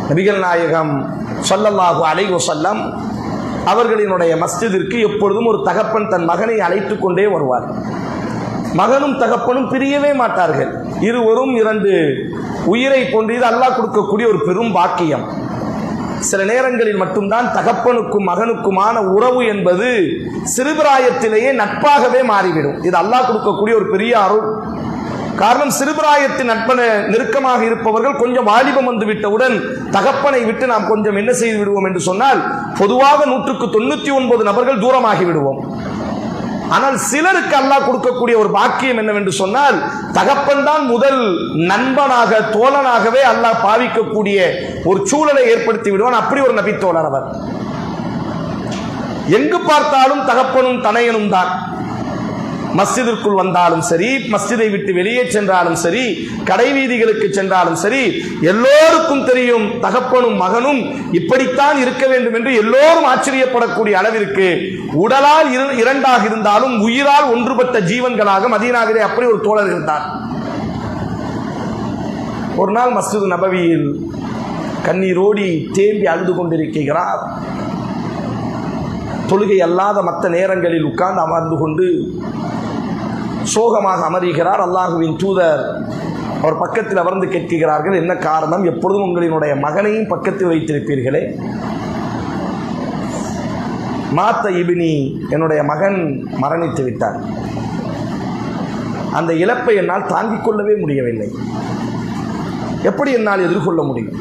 நபிகள் நாயகம் ஸல்லல்லாஹு அலைஹி வஸல்லம் அவர்களினுடைய மஸ்ஜிதிற்கு எப்பொழுதும் ஒரு தகப்பன் தன் மகனை அழைத்து கொண்டே வருவார். மகனும் தகப்பனும் பிரியவே மாட்டார்கள். இருவரும் இரண்டு உயிரை போன்றது அல்லாஹ் கொடுக்கக்கூடிய ஒரு பெரும் பாக்கியம். சில நேரங்களில் மட்டும்தான் தகப்பனுக்கும் மகனுக்குமான உறவு என்பது சிறுபிராயத்திலேயே நட்பாகவே மாறிவிடும். இது அல்லாஹ் கொடுக்கக்கூடிய ஒரு பெரிய அருள். காரணம், சிறுபிராயத்தின் நட்பன நெருக்கமாக இருப்பவர்கள் கொஞ்சம் வாலிபம் வந்து விட்டவுடன் தகப்பனை விட்டு நாம் கொஞ்சம் என்ன செய்து விடுவோம் என்று சொன்னால், பொதுவாக 199 நபர்கள் தூரமாகி விடுவோம். ஆனால் சிலருக்கு அல்லாஹ் கொடுக்கக்கூடிய ஒரு பாக்கியம் என்னவென்று சொன்னால், தகப்பன் தான் முதல் நண்பனாக தோழனாகவே அல்லாஹ் பாவிக்கக்கூடிய ஒரு சூழலை ஏற்படுத்தி விடுவான். அப்படி ஒரு நபி தோழர் அவர். எங்கு பார்த்தாலும் தகப்பனும் தனையனும் தான். மஸ்ஜிதிற்குள் வந்தாலும் சரி, மஸ்ஜிதை விட்டு வெளியே சென்றாலும் சரி, கடை வீதிகளுக்கு சென்றாலும் சரி, எல்லோருக்கும் தெரியும் தகப்பனும் மகனும் இப்படித்தான் இருக்க வேண்டும் என்று எல்லோரும் ஆச்சரியப்படக்கூடிய அளவிற்கு உடலால் இரண்டாக இருந்தாலும் உயிரால் ஒன்றுபட்ட ஜீவன்களாக மதீனாவிலே அப்படி ஒரு தோழர் இருந்தார். ஒரு நாள் மஸ்ஜித் நபவியில் கண்ணீரோடி தேம்பி அழுது கொண்டிருக்கிறார். தொழுகை அல்லாத மற்ற நேரங்களில் உட்கார்ந்து அமர்ந்து கொண்டு சோகமாக அமர்கிறார். அல்லாஹுவின் தூதர் அவர் பக்கத்தில் அமர்ந்து கேட்கிறார்கள், என்ன காரணம்? எப்பொழுதும் உங்களினுடைய மகனையும் பக்கத்தில் வைத்திருப்பீர்களே. மாத்த இபினி, என்னுடைய மகன் மரணித்து விட்டார். அந்த இழப்பை என்னால் தாங்கிக் கொள்ளவே முடியவில்லை. எப்படி என்னால் எதிர்கொள்ள முடியும்?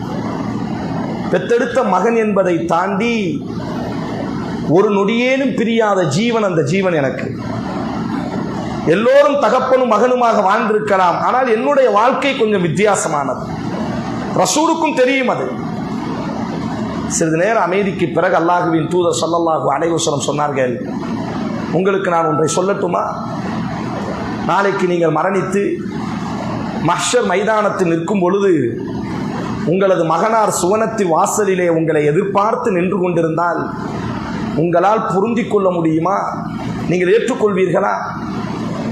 பெத்தெடுத்த மகன் என்பதை தாண்டி ஒரு நொடியேனும் பிரியாத ஜீவன் அந்த ஜீவன் எனக்கு. எல்லோரும் தகப்பனும் மகனுமாக வாழ்ந்திருக்கலாம், ஆனால் என்னுடைய வாழ்க்கை கொஞ்சம் வித்தியாசமானது. ரசூலுக்கும் தெரியும் அது. சிறிது நேரம் அமைதிக்கு பிறகு அல்லாஹுவின் தூதர் ஸல்லல்லாஹு அலைஹி வஸல்லம் சொன்னார்கள், உங்களுக்கு நான் ஒன்றை சொல்லட்டுமா? நாளைக்கு நீங்கள் மரணித்து மஹ்ஷர் மைதானத்தில் நிற்கும் பொழுது உங்களது மகனார் சுவனத்தின் வாசலிலே உங்களை எதிர்பார்த்து நின்று கொண்டிருந்தால் உங்களால் பொருந்திக் கொள்ள முடியுமா? நீங்கள் ஏற்றுக்கொள்வீர்களா?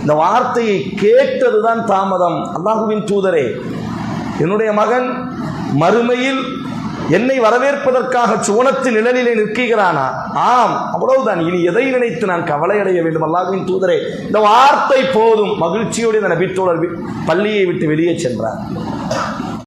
இந்த வார்த்தையை கேட்டதுதான் தாமதம். அல்லாஹுவின் தூதரே, என்னுடைய மகன் மறுமையில் என்னை வரவேற்பதற்காக சுவனத்தின் நிழலிலே நிற்கிறானா? ஆம், அவ்வளவுதான். இனி எதை நினைத்து நான் கவலை அடைய வேண்டும்? அல்லாஹுவின் தூதரே, இந்த வார்த்தை போதும். மகிழ்ச்சியோடு இந்த நபி தோழர் பள்ளியை விட்டு வெளியே சென்றார்.